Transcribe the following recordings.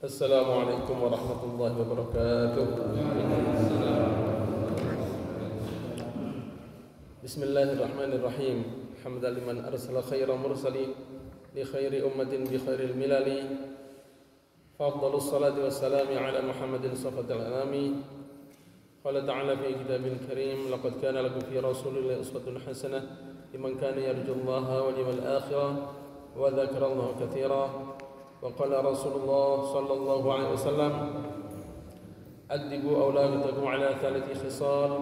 Assalamualaikum warahmatullahi wabarakatuh. Bismillahirrahmanirrahim. Hamdan liman arsala khairal mursalin li khairi ummatin bi khairil milali. Fafdalus salati wassalamu ala Muhammadin safatil anami. Qala ta'ala fi kitabil karim laqad kana lakum fi rasulillahi uswatun hasanah liman kana yarjullaha wal yawmal akhir wa dzakarallaha katsiran. وقال رسول الله صلى الله عليه وسلم أدبوا أولادكم على ثلاث خصال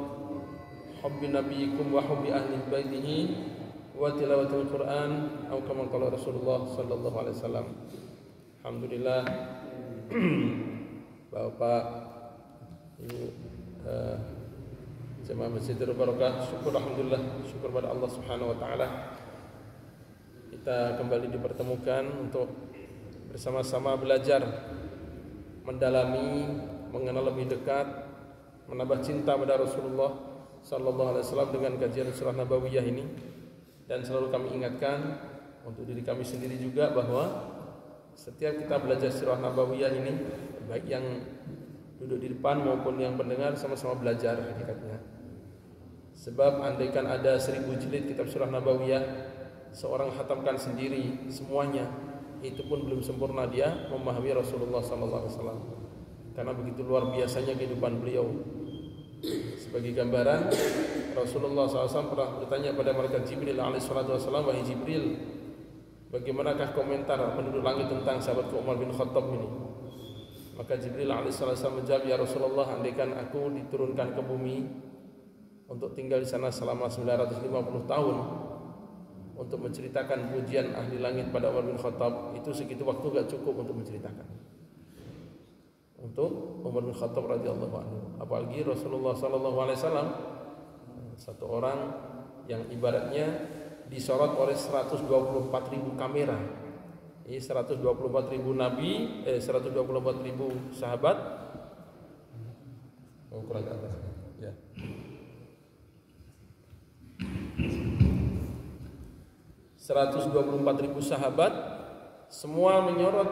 حب نبيكم وحب أهل بيته وتلاوة القرآن أو كما قال رسول الله صلى الله عليه وسلم. Alhamdulillah, Bapak, Ibu, jemaah Masjid Darul Barakah, syukur alhamdulillah, syukur pada Allah Subhanahu wa taala. Kita kembali dipertemukan untuk bersama-sama belajar, mendalami, mengenal lebih dekat, menambah cinta pada Rasulullah sallallahu alaihi wasallam dengan kajian surah Nabawiyah ini. Dan selalu kami ingatkan untuk diri kami sendiri juga bahwa setiap kita belajar surah Nabawiyah ini, baik yang duduk di depan maupun yang mendengar, sama-sama belajar hakikatnya. Sebab andaikan ada 1000 jilid kitab surah Nabawiyah, seorang khatamkan sendiri semuanya, itu pun belum sempurna dia memahami Rasulullah sallallahu alaihi wasallam. Karena begitu luar biasanya kehidupan beliau. Sebagai gambaran, Rasulullah SAW pernah bertanya pada malaikat Jibril alaihissalatu wassalam, wahai Jibril, bagaimanakah komentar penduduk langit tentang sahabatku Umar bin Khattab ini? Maka Jibril alaihissalatu wassalam menjawab, ya Rasulullah, andaikan aku diturunkan ke bumi untuk tinggal di sana selama 950 tahun untuk menceritakan pujian ahli langit pada Umar bin Khattab, itu segitu waktu gak cukup untuk menceritakan untuk Umar bin Khattab radhiyallahu anhu. Apalagi Rasulullah sallallahu alaihi wasallam, satu orang yang ibaratnya disorot oleh 124.000 kamera. Ini 124.000 nabi, 124.000 sahabat. Kurang ke atas. Ya. 124.000 sahabat, semua menyorot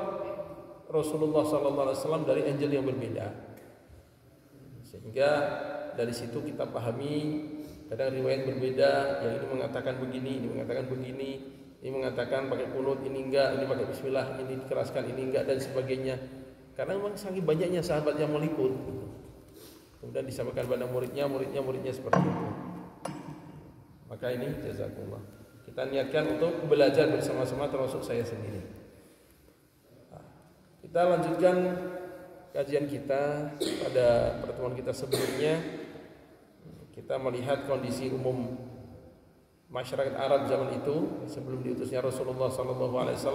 Rasulullah SAW dari angle yang berbeda. Sehingga dari situ kita pahami, kadang riwayat berbeda, yang ini mengatakan begini, ini mengatakan begini, ini mengatakan pakai kunut, ini enggak, ini pakai bismillah, ini dikeraskan, ini enggak, dan sebagainya. Karena memang saking banyaknya sahabat yang meliput. Kemudian disampaikan pada muridnya seperti itu. Maka ini jazakumullah. Kita niatkan untuk belajar bersama-sama, termasuk saya sendiri. Kita lanjutkan kajian kita pada pertemuan kita sebelumnya. Kita melihat kondisi umum masyarakat Arab zaman itu sebelum diutusnya Rasulullah SAW,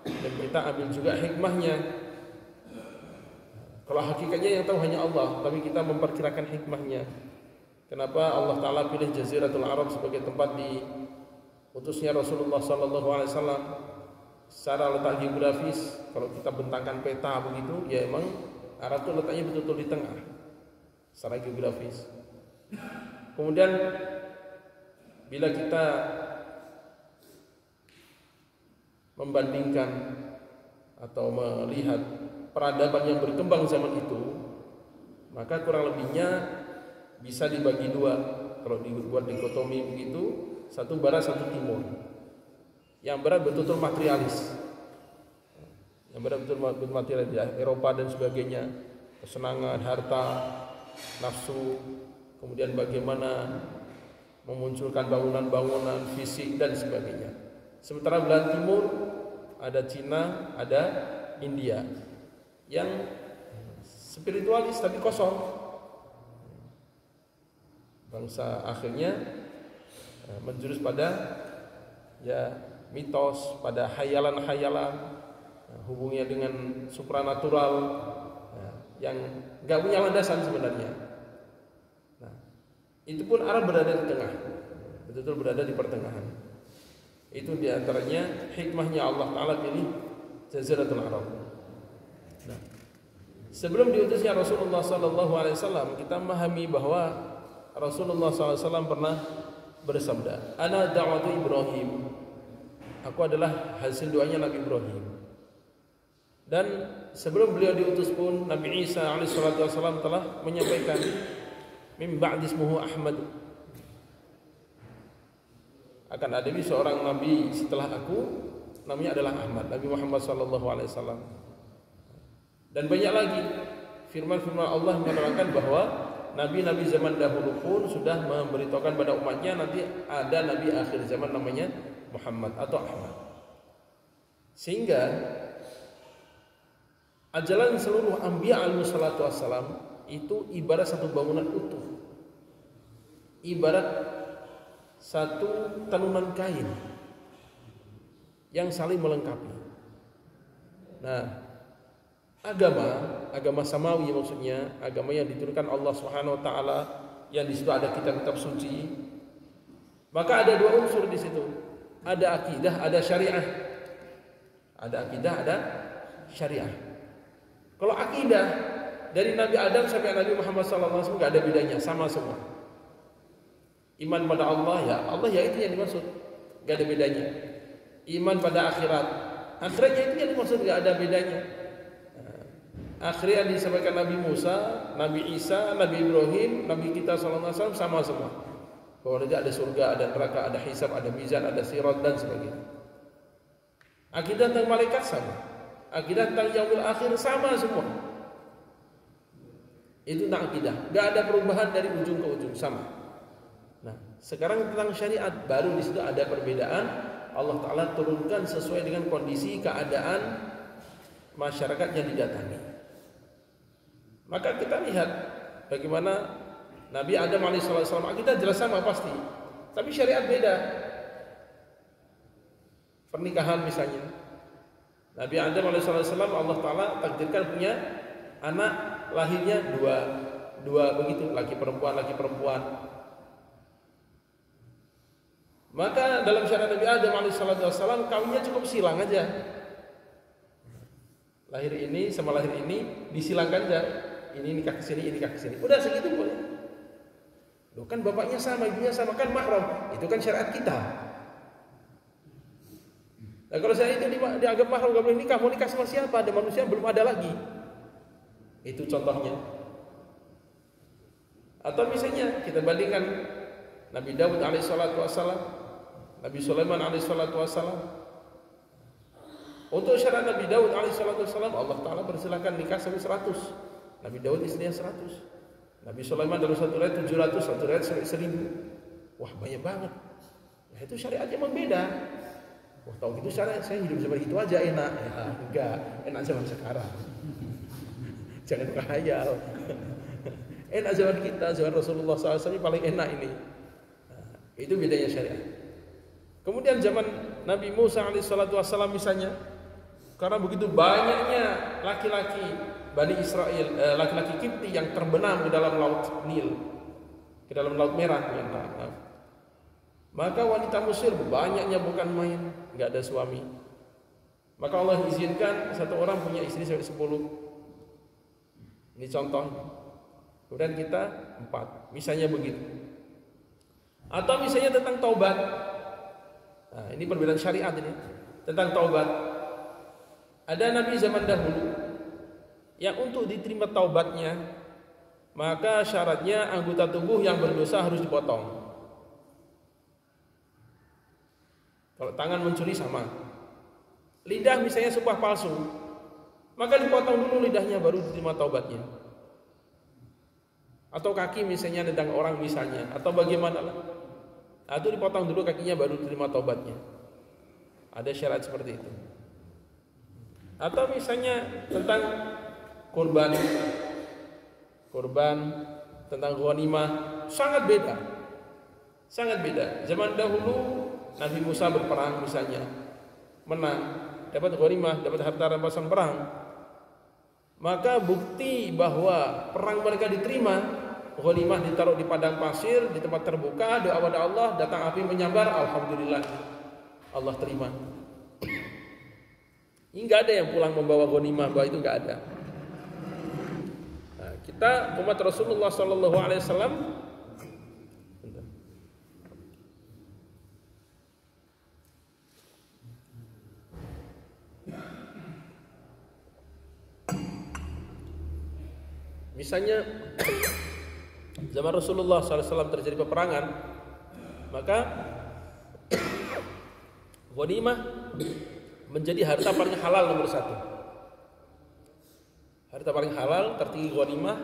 dan kita ambil juga hikmahnya. Kalau hakikatnya yang tahu hanya Allah, tapi kita memperkirakan hikmahnya. Kenapa Allah Ta'ala pilih Jaziratul Arab sebagai tempat utusnya Rasulullah SAW? Secara letak geografis, kalau kita bentangkan peta begitu, ya emang Arab itu letaknya betul-betul di tengah secara geografis. Kemudian bila kita membandingkan atau melihat peradaban yang berkembang zaman itu, maka kurang lebihnya bisa dibagi dua. Kalau dibuat dikotomi begitu, satu barat, satu timur. Yang barat betul-betul materialis, yang barat betul-betul materialis, ya, Eropa dan sebagainya, kesenangan, harta, nafsu, kemudian bagaimana memunculkan bangunan-bangunan fisik dan sebagainya. Sementara belahan timur ada Cina, ada India, yang spiritualis tapi kosong. Bangsa akhirnya menjurus pada mitos, pada hayalan-hayalan, hubungnya dengan supranatural, yang gak punya landasan sebenarnya. Nah, itu pun Arab berada di tengah, betul-betul berada di pertengahan. Itu diantaranya hikmahnya Allah Ta'ala pilih Jaziratul Arab. Nah, sebelum diutusnya Rasulullah SAW, kita memahami bahwa Rasulullah SAW pernah bersabda, ana da'watu Ibrahim, aku adalah hasil doanya Nabi Ibrahim. Dan sebelum beliau diutus pun Nabi Isa alaihissalatu wassalam telah menyampaikan min ba'di ismuhu Ahmad, akan ada seorang nabi setelah aku namanya adalah Ahmad, Nabi Muhammad sallallahu alaihi wasallam. Dan banyak lagi firman-firman Allah menerangkan bahwa nabi-nabi zaman dahulu pun sudah memberitahukan pada umatnya nanti ada nabi akhir zaman namanya Muhammad atau Ahmad. Sehingga ajaran seluruh anbiya alaihi salatu wassalam itu ibarat satu bangunan utuh, ibarat satu tenunan kain yang saling melengkapi. Nah, agama samawi maksudnya agama yang diturunkan Allah Subhanahu wa taala, yang di situ ada kitab-kitab suci. Maka ada dua unsur di situ. Ada akidah, ada syariah. Ada akidah, ada syariah. Kalau akidah dari Nabi Adam sampai Nabi Muhammad SAW enggak ada bedanya, sama semua. Iman pada Allah ya itu yang dimaksud, enggak ada bedanya. Iman pada akhiratnya itu yang dimaksud, enggak ada bedanya. Akhirnya disampaikan Nabi Musa, Nabi Isa, Nabi Ibrahim, Nabi kita sallallahu alaihi wasallam sama semua. Bahwa nanti ada surga, ada neraka, ada hisab, ada mizan, ada sirat dan sebagainya. Akidah tentang malaikat sama. Akidah tentang yaumil akhir sama semua. Itu tentang akidah, enggak ada perubahan dari ujung ke ujung, sama. Nah, sekarang tentang syariat baru di situ ada perbedaan. Allah taala turunkan sesuai dengan kondisi keadaan masyarakat yang didatangi. Maka kita lihat bagaimana Nabi Adam alaihissalam, kita jelas sama pasti, tapi syariat beda. Pernikahan misalnya, Nabi Adam alaihissalam Allah taala takdirkan punya anak, lahirnya dua begitu, laki perempuan. Maka dalam syariat Nabi Adam alaihissalam kawinnya cukup silang aja. Lahir ini sama lahir ini disilangkan aja. Ini nikah ke sini, ini nikah ke sini. Udah segitu boleh. Loh, kan bapaknya sama, ibunya sama, kan mahram. Itu kan syariat kita. Nah, kalau saya itu dianggap mahram enggak boleh nikah, mau nikah sama siapa? Ada manusia belum ada lagi. Itu contohnya. Atau misalnya kita bandingkan Nabi Daud alaihissalatu wassalam, Nabi Sulaiman alaihissalatu wassalam. Untuk syariat Nabi Daud alaihissalatu wassalam Allah taala persilahkan nikah sampai 100. Nabi Daud istrinya 100. Nabi Sulaiman dalam satu riwayat 700, satu riwayat 1000. Wah, banyak banget. Nah, itu syariatnya memang beda. Wah, tahu gitu syariat saya hidup seperti itu aja enak. Ya, enggak, enak zaman sekarang. Jangan berkhayal. Enak zaman kita, zaman Rasulullah SAW paling enak ini. Nah, itu bedanya syariat. Kemudian zaman Nabi Musa alaihissalatu wassalam misalnya, karena begitu banyaknya laki-laki Bani Israel, laki-laki Kipti yang terbenam ke dalam laut Nil, ke dalam laut merah, maka wanita Mesir banyaknya bukan main, nggak ada suami. Maka Allah izinkan satu orang punya istri sampai 10. Ini contoh. Kemudian kita 4, misalnya begitu. Atau misalnya tentang taubat. Nah, ini perbedaan syariat ini tentang taubat. Ada nabi zaman dahulu yang untuk diterima taubatnya, maka syaratnya anggota tubuh yang berdosa harus dipotong. Kalau tangan mencuri sama. Lidah misalnya sumpah palsu, maka dipotong dulu lidahnya baru diterima taubatnya. Atau kaki misalnya nendang orang misalnya, atau bagaimana lah. Itu dipotong dulu kakinya baru diterima taubatnya. Ada syarat seperti itu. Atau misalnya tentang kurban tentang ghanimah sangat beda. Zaman dahulu Nabi Musa berperang misalnya, menang, dapat ghanimah, dapat harta rampasan perang. Maka bukti bahwa perang mereka diterima, ghanimah ditaruh di padang pasir di tempat terbuka, doa pada Allah, datang api menyambar, alhamdulillah Allah terima. Enggak ada yang pulang membawa ghanimah, bahwa itu enggak ada. Nah, kita umat Rasulullah sallallahu alaihi wasallam Misalnya zaman Rasulullah SAW terjadi peperangan, maka ghanimah menjadi harta paling halal nomor satu. Harta paling halal tertinggi ghanimah,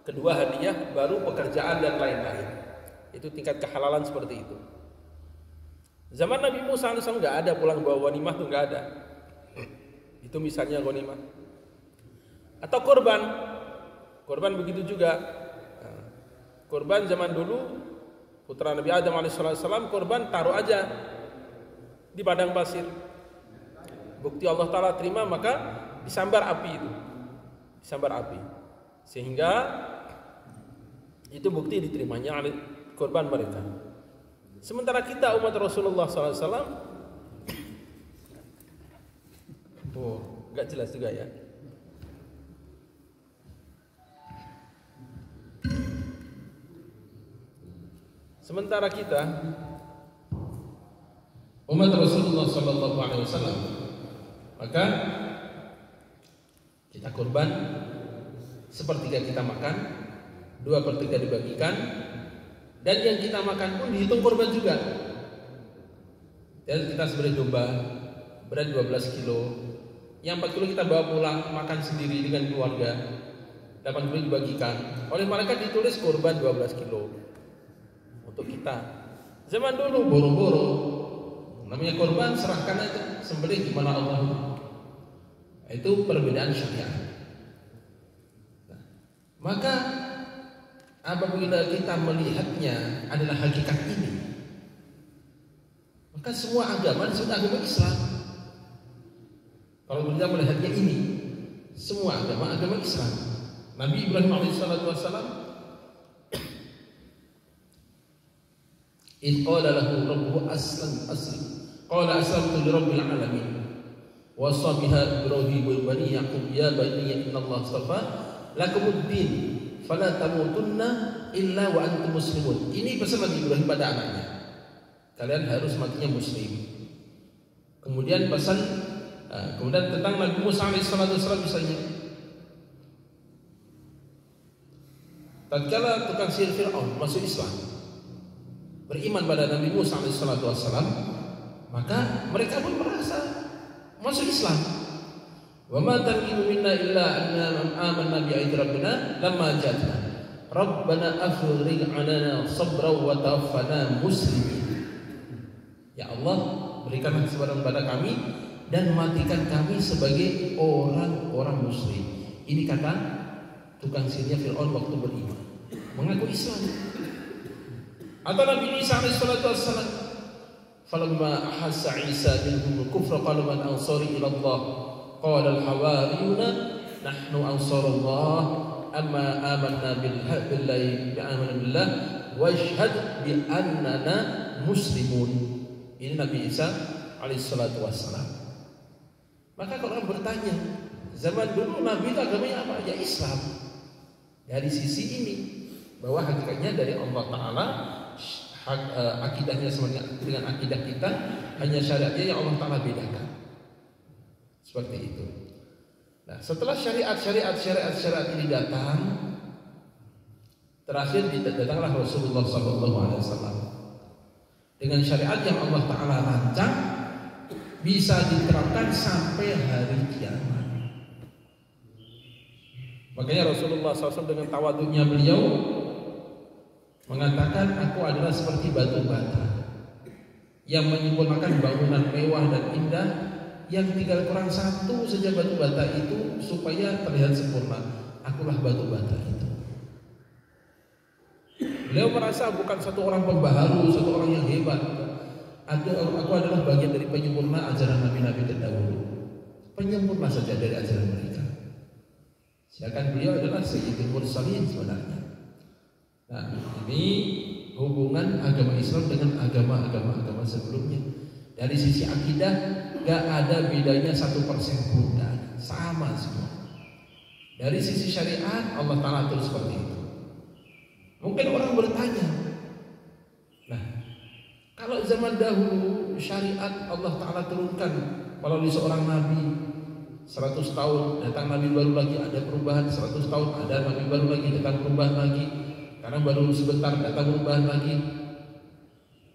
kedua hadiah, baru pekerjaan dan lain-lain. Itu tingkat kehalalan seperti itu. Zaman Nabi Musa AS nggak ada pulang bawa ghanimah, tuh nggak ada. Itu misalnya ghanimah. Atau korban begitu juga. Korban zaman dulu putra Nabi Adam alaihissalam, korban taruh aja di padang pasir. Bukti Allah Ta'ala terima, maka disambar api itu. Disambar api. Sehingga itu bukti diterimanya korban mereka. Sementara kita umat Rasulullah SAW, gak jelas juga ya. Sementara kita umat Rasulullah SAW, maka kita korban, sepertiga kita makan, 2/3 dibagikan, dan yang kita makan pun dihitung korban juga. Dan kita sebagai domba berat 12 kilo, yang 4 kilo kita bawa pulang makan sendiri dengan keluarga, 8 kilo dibagikan. Oleh mereka ditulis korban 12 kilo untuk kita. Zaman dulu boro-boro, namanya korban serahkan aja, sembelih gimana Allah. Itu perbedaan syariat. Nah, maka apabila kita melihatnya adalah hakikat ini, maka semua agama disebut agama Islam. Kalau kita melihatnya ini, semua agama Islam. Nabi Ibrahim alaihissalam, "Idh qala lahu rabbuhu aslim." Qala aslamtu lirabbil alamin. Wasa biha Ibrahim wa bani Yaqub ya bani innallaha astafa lakumuddin fala tamutunna illa wa antum muslimun. Ini pesan Nabi Ibrahim pada anaknya. Kalian harus matinya muslim. Kemudian pesan kemudian tentang Nabi Musa alaihissalam misalnya. Tatkala tukang sihir Fir'aun masuk Islam, beriman pada Nabi Musa alaihissalam, maka mereka pun merasa masuk Islam. Wa ma tanqimu minna illa anna amanna bi ayati rabbina lamma ja'atna rabbana afrigh 'alaina sabran wa tawaffana muslimin. Ya Allah, berikanlah kesabaran pada kami dan matikan kami sebagai orang-orang muslim. Ini kata tukang sihirnya Fir'aun waktu beriman, mengaku Islam. Atau Nabi Isa alaihissalam, falamma ahassa Isa minhum al-kufra qala man ansari ila Allah qala al-hawariyuna nahnu ansarullah amma amanna billahi billah washhad bi annana muslimun. Ini Nabi Isa alaihissalatu wassalam. Maka kalau orang bertanya, zaman dulu Nabi itu agamanya apa? Ya Islam. Dari sisi ini, bahwa hakikatnya dari Allah Ta'ala, akidahnya sama dengan akidah kita, hanya syariatnya yang Allah Ta'ala bedakan. Seperti itu. Nah, setelah syariat ini datang, terakhir datanglah Rasulullah SAW dengan syariat yang Allah Ta'ala rancang, bisa diterapkan sampai hari kiamat. Makanya Rasulullah SAW dengan tawadhunya beliau mengatakan, aku adalah seperti batu bata yang menyempurnakan bangunan mewah dan indah, yang tinggal kurang satu saja batu bata itu supaya terlihat sempurna. Akulah batu bata itu. Beliau merasa bukan satu orang pembaharu, satu orang yang hebat. Aku adalah bagian dari penyempurna ajaran nabi-nabi terdahulu, penyempurna saja dari ajaran mereka. Sedangkan beliau adalah Sayyidul Mursalin sebenarnya. Nah, ini hubungan agama Islam dengan agama-agama sebelumnya. Dari sisi akidah gak ada bedanya 1% pun, sama semua. Dari sisi syariat Allah Ta'ala atur seperti itu. Mungkin orang bertanya, nah, kalau zaman dahulu syariat Allah Ta'ala turunkan melalui seorang nabi, 100 tahun datang nabi baru lagi ada perubahan, 100 tahun ada nabi baru lagi datang perubahan lagi, karena baru sebentar datang perubahan lagi.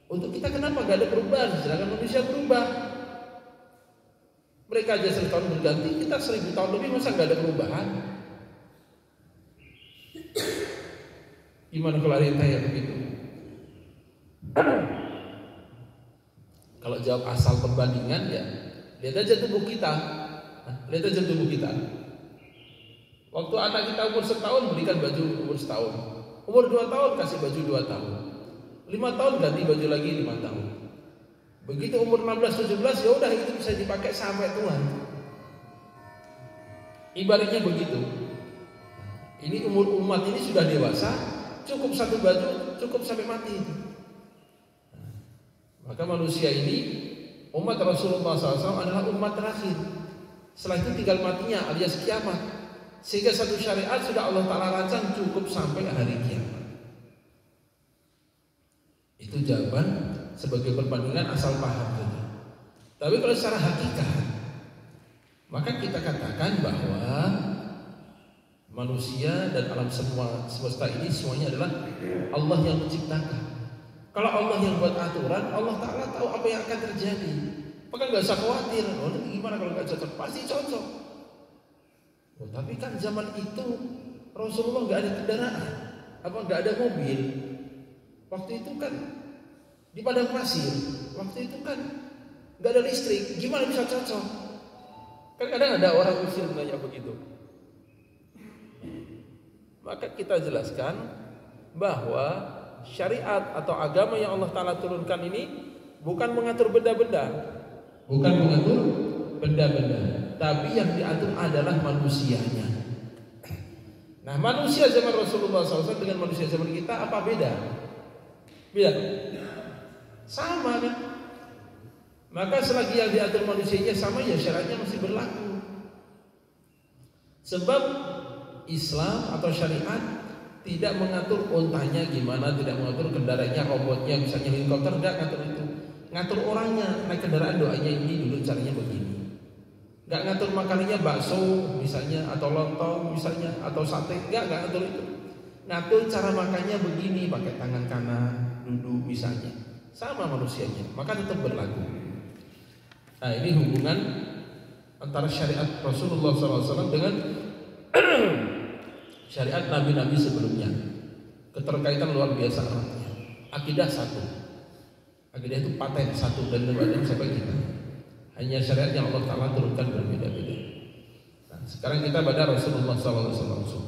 Untuk kita kenapa gak ada perubahan sedangkan manusia berubah? Mereka aja 100 tahun berganti, kita 1000 tahun lebih masa gak ada perubahan? Gimana kalau ada yang tanya begitu? Kalau jawab asal perbandingan ya lihat aja tubuh kita. Lihat aja tubuh kita. Waktu anak kita umur setahun berikan baju umur setahun. Umur 2 tahun kasih baju 2 tahun. 5 tahun ganti baju lagi 5 tahun. Begitu umur 16-17 ya udah itu bisa dipakai sampai tua. Ibaratnya begitu. Ini umur umat ini sudah dewasa, cukup satu baju, cukup sampai mati. Maka manusia ini umat Rasulullah SAW adalah umat terakhir. Setelah itu tinggal matinya alias kiamat. Sehingga satu syariat sudah Allah Ta'ala rancang cukup sampai hari kiamat. Itu jawaban sebagai perbandingan asal paham saja. Tapi kalau secara hakikat, maka kita katakan bahwa manusia dan alam semesta ini semuanya adalah Allah yang menciptakan. Kalau Allah yang buat aturan, Allah Ta'ala tahu apa yang akan terjadi. Maka nggak usah khawatir. Oh, gimana kalau nggak cocok? Pasti cocok. Oh, tapi kan zaman itu Rasulullah nggak ada kendaraan, nggak ada mobil. Waktu itu kan di padang pasir. Waktu itu kan nggak ada listrik. Gimana bisa cocok? Kan kadang ada orang Mesir nanya begitu. Maka kita jelaskan bahwa syariat atau agama yang Allah Ta'ala turunkan ini bukan mengatur benda-benda. Bukan mengatur benda-benda, tapi yang diatur adalah manusianya. Nah, manusia zaman Rasulullah SAW dengan manusia zaman kita apa beda? Beda? Sama kan? Maka selagi yang diatur manusianya sama ya syaratnya masih berlaku. Sebab Islam atau syariat tidak mengatur untanya gimana, tidak mengatur kendaraannya, robotnya, misalnya helikopter, tidak ngatur itu. Ngatur orangnya, naik kendaraan doanya ini dulu caranya begini. Nggak ngatur makanannya bakso misalnya, atau lontong misalnya, atau sate, nggak ngatur itu. Ngatur cara makannya begini, pakai tangan kanan, duduk misalnya. Sama manusianya, maka tetap berlaku. Nah, ini hubungan antara syariat Rasulullah SAW dengan syariat nabi-nabi sebelumnya. Keterkaitan luar biasa eratnya. Akidah satu. Akidah itu paten satu dan berbeda sampai kita. Hanya syariat yang Allah Ta'ala turunkan berbeda-beda. Nah, sekarang kita pada Rasulullah SAW.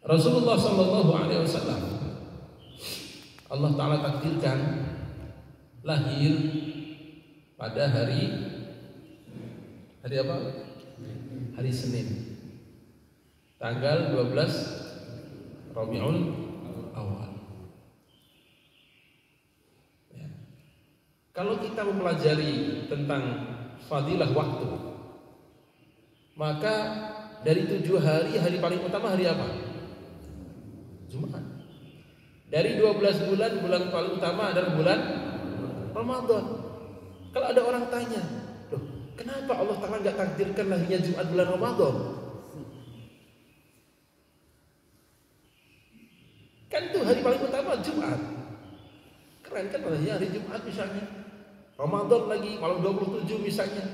Rasulullah SAW Allah Ta'ala takdirkan lahir pada hari apa? Hari Senin, tanggal 12 Rabiul Awal. Kalau kita mempelajari tentang fadilah waktu, maka dari 7 hari, hari paling utama hari apa? Jumat. Dari 12 bulan, bulan paling utama adalah bulan Ramadan. Kalau ada orang tanya, loh, kenapa Allah Ta'ala nggak takdirkan lahirnya Jumat bulan Ramadan? Kan itu hari paling utama Jumat. Keren kan lahirnya hari Jumat misalnya. Ramadan lagi malam 27 misalnya.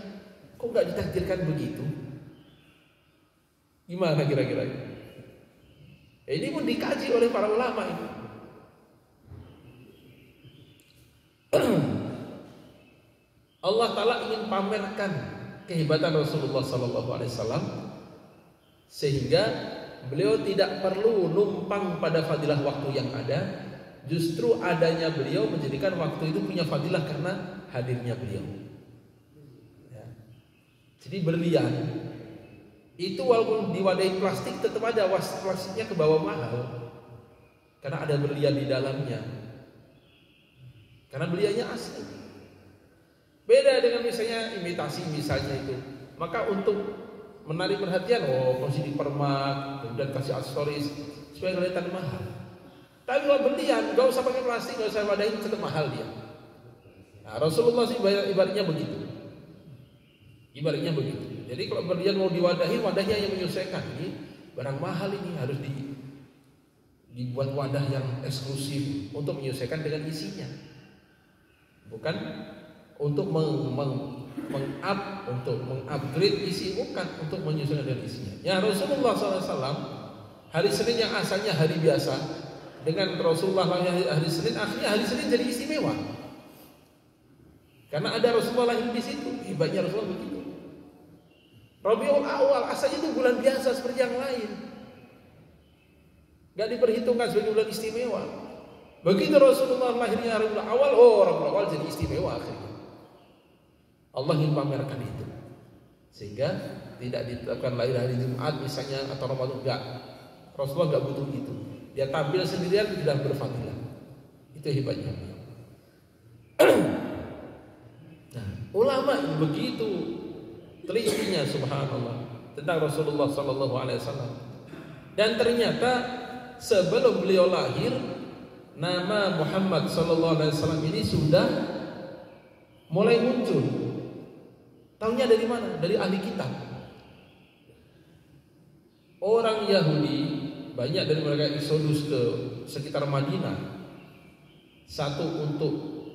Kok nggak ditakdirkan begitu? Gimana kira-kira? Ini pun dikaji oleh para ulama ini. Allah Ta'ala ingin pamerkan kehebatan Rasulullah SAW sehingga beliau tidak perlu numpang pada fadilah waktu yang ada. Justru adanya beliau menjadikan waktu itu punya fadilah karena hadirnya beliau. Ya. Jadi berlian itu walaupun diwadahi plastik tetap ada plastiknya ke bawah mahal karena ada berlian di dalamnya. Karena berliannya asli. Beda dengan misalnya imitasi misalnya itu. Maka untuk menarik perhatian, masih dipermak, kemudian kasih aksesoris supaya kelihatan mahal. Tapi kalau berlian, gak usah pakai plastik, gak usah wadahin, tetap mahal dia. Nah, Rasulullah sih ibaratnya begitu. Ibaratnya begitu. Jadi kalau berlian mau diwadahi, wadahnya yang menyesuaikan. Ini barang mahal, ini harus dibuat wadah yang eksklusif untuk menyesuaikan dengan isinya. Bukan untuk untuk mengupgrade isi, bukan untuk menyesuaikan dengan isinya. Ya, Rasulullah SAW hari Senin yang asalnya hari biasa, dengan Rasulullah hari Senin, akhirnya hari Senin jadi istimewa. Karena ada Rasulullah lahir di situ. Hebatnya Rasulullah begitu. Rabiul Awal asalnya itu bulan biasa seperti yang lain, gak diperhitungkan sebagai bulan istimewa. Begitu Rasulullah lahirnya Rabiul Awal, Rabiul Awal jadi istimewa akhirnya. Allah ingin pamerkan itu, sehingga tidak ditetapkan lahir hari Jumat misalnya atau Ramadan. Enggak, Rasulullah enggak butuh itu. Dia tampil sendirian sudah berfadilah. Itu hebatnya. Nah, ulama ini begitu telitinya, subhanallah, tentang Rasulullah Sallallahu Alaihi Wasallam. Dan ternyata sebelum beliau lahir, nama Muhammad Sallallahu Alaihi Wasallam ini sudah mulai muncul. Tahunya dari mana? Dari ahli kitab. Orang Yahudi banyak dari mereka eksodus ke sekitar Madinah. Satu untuk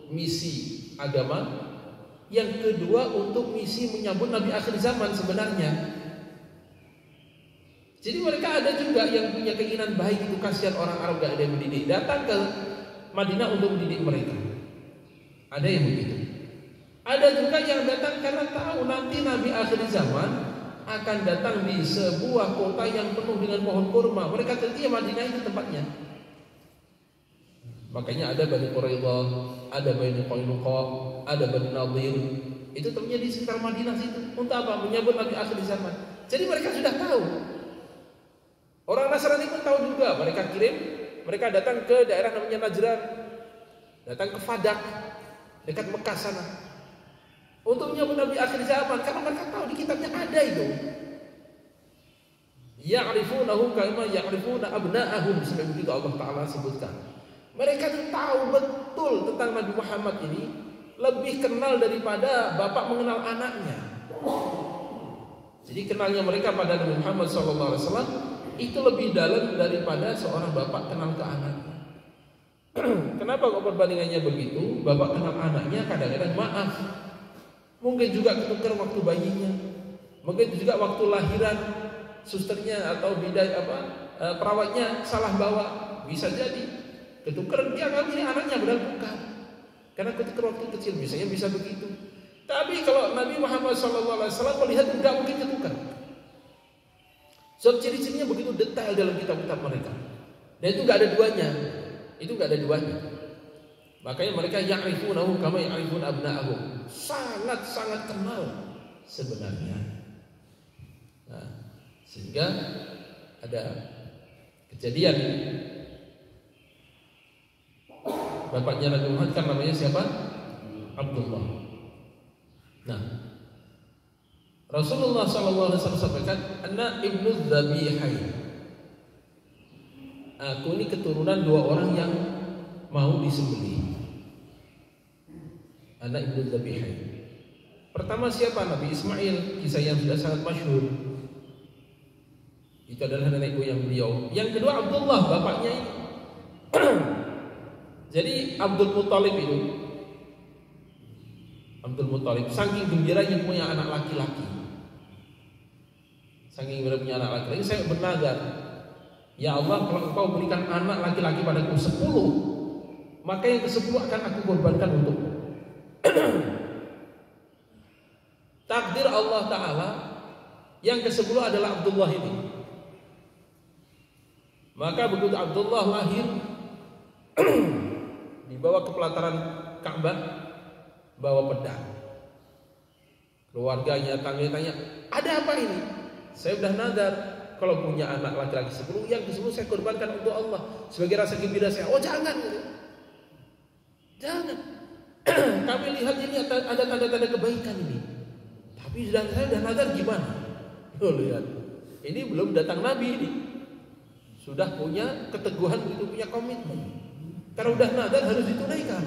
misi agama, yang kedua untuk misi menyambut Nabi akhir zaman sebenarnya. Jadi mereka ada juga yang punya keinginan baik, itu kasihan orang Arab gak ada yang mendidik, datang ke Madinah untuk mendidik mereka. Ada yang begitu. Ada juga yang datang karena tahu nanti Nabi akhir zaman akan datang di sebuah kota yang penuh dengan pohon kurma. Mereka tertarik Madinah itu tempatnya. Makanya ada Bani Quraidah, ada Bani Qainuqa, ada Bani Nadir. Itu tempatnya di sekitar Madinah situ. Untuk apa? Menyambut Nabi akhir zaman. Jadi mereka sudah tahu. Orang Nasrani pun tahu juga. Mereka datang ke daerah namanya Najran, datang ke Fadak, dekat Mekah sana, untuk menyambut Nabi akhir zaman. Karena mereka tahu di kitabnya ada itu. Ya'rifunahu kama ya'rifuna abna'ahum, seperti begitu Allah Ta'ala sebutkan. Mereka tahu betul tentang Nabi Muhammad ini, lebih kenal daripada bapak mengenal anaknya. Jadi kenalnya mereka pada Nabi Muhammad SAW itu lebih dalam daripada seorang bapak kenal ke anaknya. Kenapa kok perbandingannya begitu? Bapak kenal anaknya kadang-kadang maaf, mungkin juga ketukar waktu bayinya, mungkin juga waktu lahiran susternya atau perawatnya salah bawa, bisa jadi ketukar, dia ngambil anaknya padahal bukan, karena ketukar waktu kecil, misalnya bisa begitu. Tapi kalau Nabi Muhammad SAW melihat enggak mungkin ketukar. Sebab ciri-cirinya begitu detail dalam kitab-kitab mereka, dan itu enggak ada duanya. Itu enggak ada duanya. Makanya mereka ya'rifunahu kama ya'rifun abna'ahum, sangat-sangat kenal sebenarnya. Nah, sehingga ada kejadian bapaknya Nabi Muhammad kan namanya siapa? Abdullah. Nah, Rasulullah SAW sampaikan, "Ana ibnu Dzabihain." Aku ini keturunan dua orang yang mau disembelih. Anak ibnu Dzabihain. Pertama siapa? Nabi Ismail, kisah yang sudah sangat masyhur. Itu adalah nenek moyang beliau. Yang kedua Abdullah, bapaknya ini. Jadi Abdul Muthalib itu, Abdul Muthalib saking gembiranya punya anak laki-laki, saking gembira punya anak laki-laki, saya bernazar, ya Allah, kalau Engkau berikan anak laki-laki padaku 10, maka yang ke-10 akan aku korbankan untukmu. Takdir Allah Ta'ala, yang ke-10 adalah Abdullah ini. Maka begitu Abdullah lahir, dibawa ke pelataran Ka'bah, bawa pedang. Keluarganya, tanya, ada apa ini? Saya sudah nazar, kalau punya anak laki-laki 10, yang ke-10 saya korbankan untuk Allah sebagai rasa gembira saya. Oh jangan, jangan. Kami lihat ini ada tanda-tanda kebaikan ini. Tapi saya sudah nazar gimana? Oh lihat, ini belum datang Nabi ini, sudah punya keteguhan, itu punya komitmen. Karena udah nazar harus ditunaikan.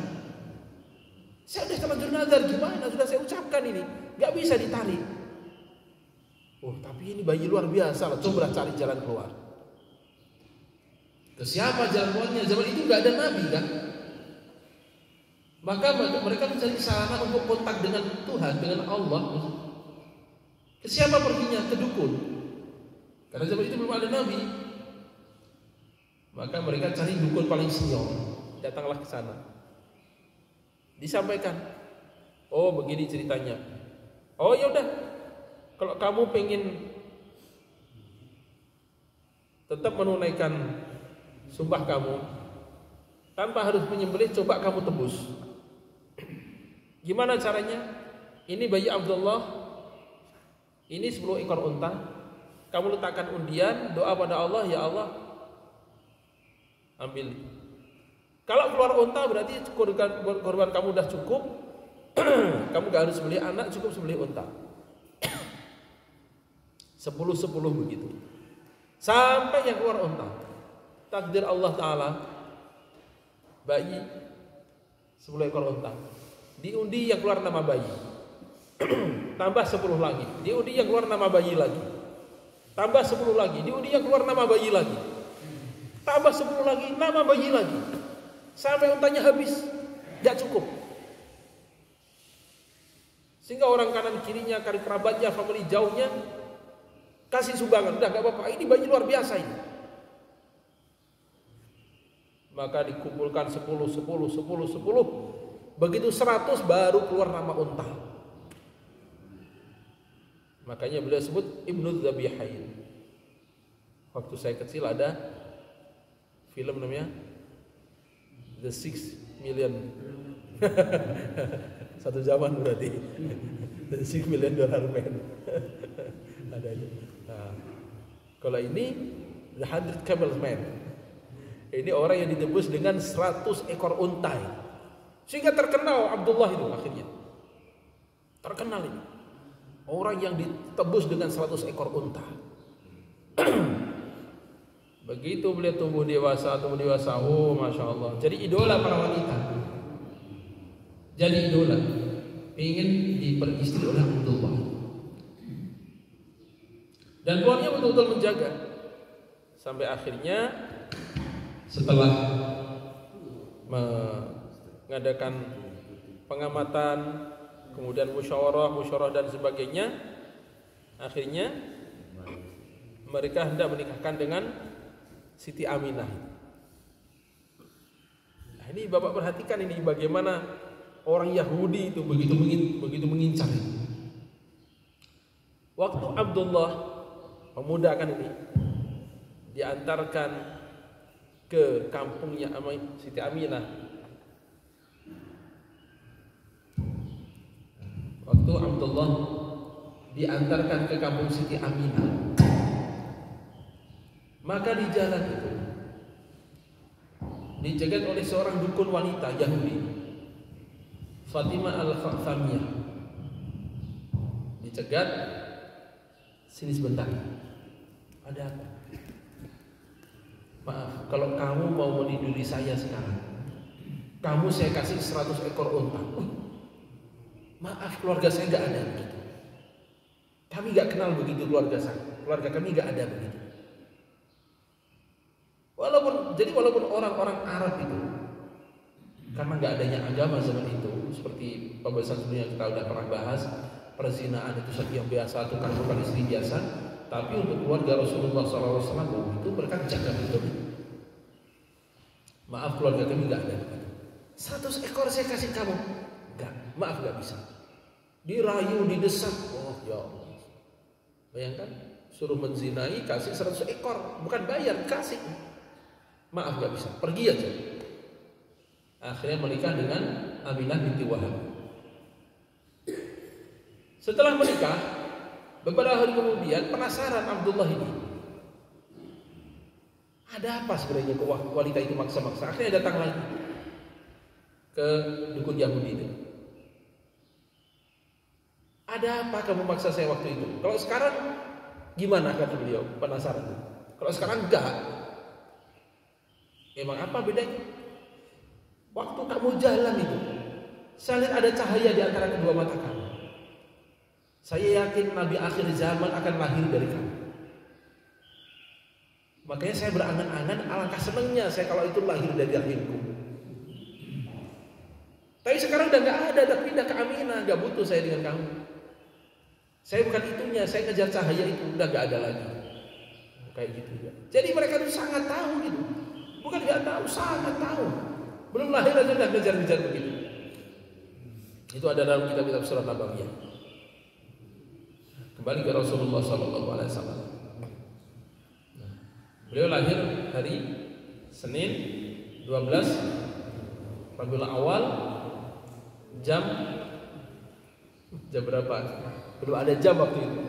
Saya udah terlanjur nazar, gimana? Sudah saya ucapkan ini, nggak bisa ditarik. Oh, tapi ini bayi luar biasa lah, coba cari jalan keluar. Ke siapa jalan keluarnya? Zaman itu nggak ada nabi kan? Maka mereka mencari sarana untuk kontak dengan Tuhan, dengan Allah. Ke siapa perginya? Ke dukun. Karena zaman itu belum ada nabi. Maka mereka cari dukun paling senior. Datanglah ke sana. Disampaikan, oh begini ceritanya. Oh ya udah, kalau kamu pengen tetap menunaikan sumpah kamu tanpa harus menyembelih, coba kamu tebus. Gimana caranya? Ini bayi Abdullah, ini 10 ekor unta. Kamu letakkan undian, doa pada Allah, ya Allah, ambil. Kalau keluar unta berarti korban kamu udah cukup. Kamu gak harus beli anak, cukup beli unta. 10 begitu. Sampai yang keluar unta. Takdir Allah Ta'ala, bayi 10 ekor unta. Diundi yang keluar nama bayi. Tambah 10 lagi. Diundi yang keluar nama bayi lagi. Tambah 10 lagi. Diundi yang keluar nama bayi lagi. Tambah 10 lagi, nama bayi lagi. Sampai untanya habis, gak cukup. Sehingga orang kanan kirinya, kari kerabatnya, famili jauhnya kasih sumbangan. Udah gak apa-apa, ini bayi luar biasa ini. Maka dikumpulkan 10. Begitu 100 baru keluar nama unta. Makanya beliau sebut Ibnu Dzabihain. Waktu saya kecil ada film namanya The 6 Million. Satu zaman berarti. The 6 Million Dollar Man. Ada aja. Nah, kalau ini The 100 Camel Man. Ini orang yang ditebus dengan 100 ekor unta. Sehingga terkenal Abdullah itu akhirnya. Terkenal ini. Orang yang ditebus dengan 100 ekor unta. Begitu beliau tumbuh dewasa, oh Masya Allah. Jadi idola para wanita. Jadi idola. Ingin diperistri oleh Abdullah. Dan keluarnya betul-betul menjaga. Sampai akhirnya setelah mengadakan pengamatan, kemudian musyawarah dan sebagainya, akhirnya mereka hendak menikahkan dengan Siti Aminah. Nah, ini Bapak perhatikan ini bagaimana orang Yahudi itu begitu mengincar. Waktu Abdullah pemuda kan ini diantarkan ke kampungnya Siti Aminah. Waktu Abdullah diantarkan ke kampung Siti Aminah, maka di jalan itu dicegat oleh seorang dukun wanita Yahudi, Fatimah Al-Khathamiyah. Dicegat, sini sebentar. Ada apa? Maaf, kalau kamu mau meniduri saya sekarang, kamu saya kasih 100 ekor unta. Maaf, keluarga saya nggak ada begitu. Kami nggak kenal begitu keluarga saya. Keluarga kami nggak ada begitu. Walaupun orang-orang Arab itu, karena nggak adanya agama zaman itu, seperti pembahasan sebelumnya kita udah pernah bahas, perzinahan itu sesuatu yang biasa, tukang bukan istri biasa. Tapi untuk keluarga Rasulullah SAW itu mereka jaga betul. Maaf, keluarga kami nggak ada. 100 ekor saya kasih kamu. Enggak, maaf nggak bisa. Dirayu, didesak. Oh ya Allah. Bayangkan, suruh menzinai kasih 100 ekor, bukan bayar, kasih. Maaf nggak bisa, pergi aja. Akhirnya menikah dengan Aminah binti Wahab. Setelah menikah, beberapa hari kemudian penasaran Abdullah ini, ada apa sebenarnya ke wanita itu maksa-maksa. Akhirnya datang lagi ke dukun Yahudi itu. Ada apa kamu maksa saya waktu itu? Kalau sekarang gimana, kata beliau, penasaran. Kalau sekarang enggak. Emang apa bedanya? Waktu kamu jalan itu, saya lihat ada cahaya di antara kedua mata kamu. Saya yakin Nabi akhir zaman akan lahir dari kamu. Makanya saya berangan-angan, alangkah senangnya saya kalau itu lahir dari rahimku. Tapi sekarang udah nggak pindah ke Aminah, nggak butuh saya dengan kamu. Saya bukan itunya, saya ngejar cahaya itu udah nggak ada lagi. Kayak gitu ya. Jadi mereka itu sangat tahu gitu. Bukan nggak tahu, sangat tahu. Belum lahir aja udah ngejar-ngejar begitu. Itu ada dalam kitab-kitab Sirah Nabawiyah. Kembali ke Rasulullah SAW. Beliau lahir hari Senin 12 Rabiul Awal jam berapa? Belum ada jam waktu itu.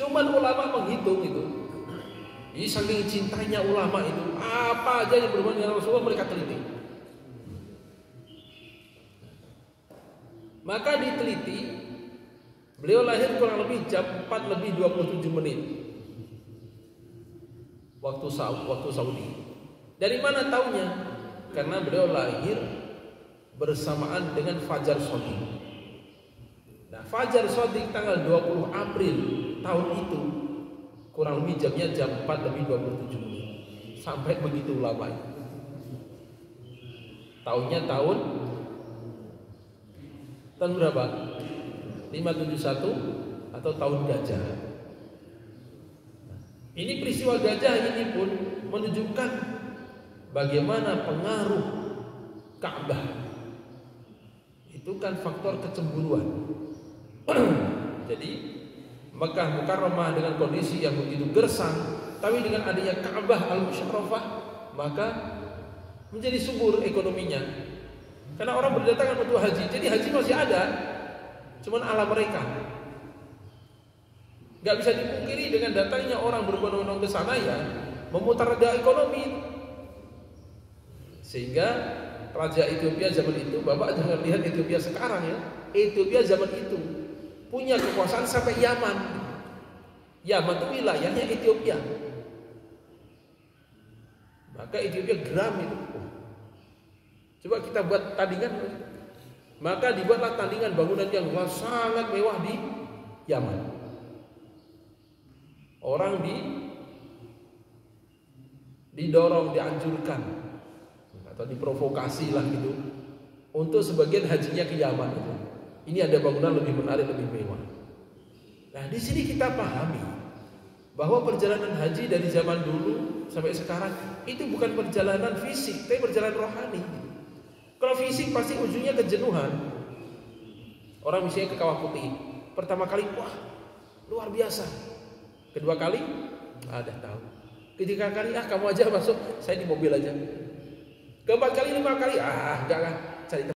Cuman ulama menghitung itu. Ini saking cintanya ulama itu, apa aja yang berhubungan dengan Rasulullah mereka teliti. Maka diteliti, beliau lahir kurang lebih jam 4 lebih 27 menit. Waktu Saudi. Dari mana taunya? Karena beliau lahir bersamaan dengan Fajar Shadiq. Nah, Fajar Shadiq tanggal 20 April tahun itu kurang lebih jamnya jam 4 lebih 27 menit. Sampai begitu lama itu. Tahunnya tahun berapa? 571 atau tahun gajah. Ini peristiwa gajah ini pun menunjukkan bagaimana pengaruh Ka'bah. Itu kan faktor kecemburuan. Jadi Mekah Mukarramah dengan kondisi yang begitu gersang, tapi dengan adanya Ka'bah Al-Musyarrafah, maka menjadi subur ekonominya. Karena orang berdatangan untuk haji, jadi haji masih ada, cuman ala mereka. Gak bisa dipungkiri dengan datangnya orang berbondong-bondong ke sana ya, memutar roda ekonomi. Sehingga Raja Ethiopia zaman itu, Bapak jangan lihat Ethiopia sekarang ya, Ethiopia zaman itu punya kekuasaan sampai Yaman. Yaman itu wilayahnya Ethiopia. Maka Ethiopia geram itu. Coba kita buat tandingan. Maka dibuatlah tandingan bangunan yang sangat mewah di Yaman. Orang didorong, dianjurkan atau diprovokasi lah gitu untuk sebagian hajinya ke Yaman itu. Ini ada bangunan lebih menarik, lebih mewah. Nah, di sini kita pahami bahwa perjalanan haji dari zaman dulu sampai sekarang itu bukan perjalanan fisik, tapi perjalanan rohani. Kalau fisik pasti ujungnya kejenuhan. Orang misalnya ke Kawah Putih, pertama kali wah luar biasa. Kedua kali dah tahu. Ketiga kali kamu aja masuk, saya di mobil aja. Keempat kali, 5 kali enggak cari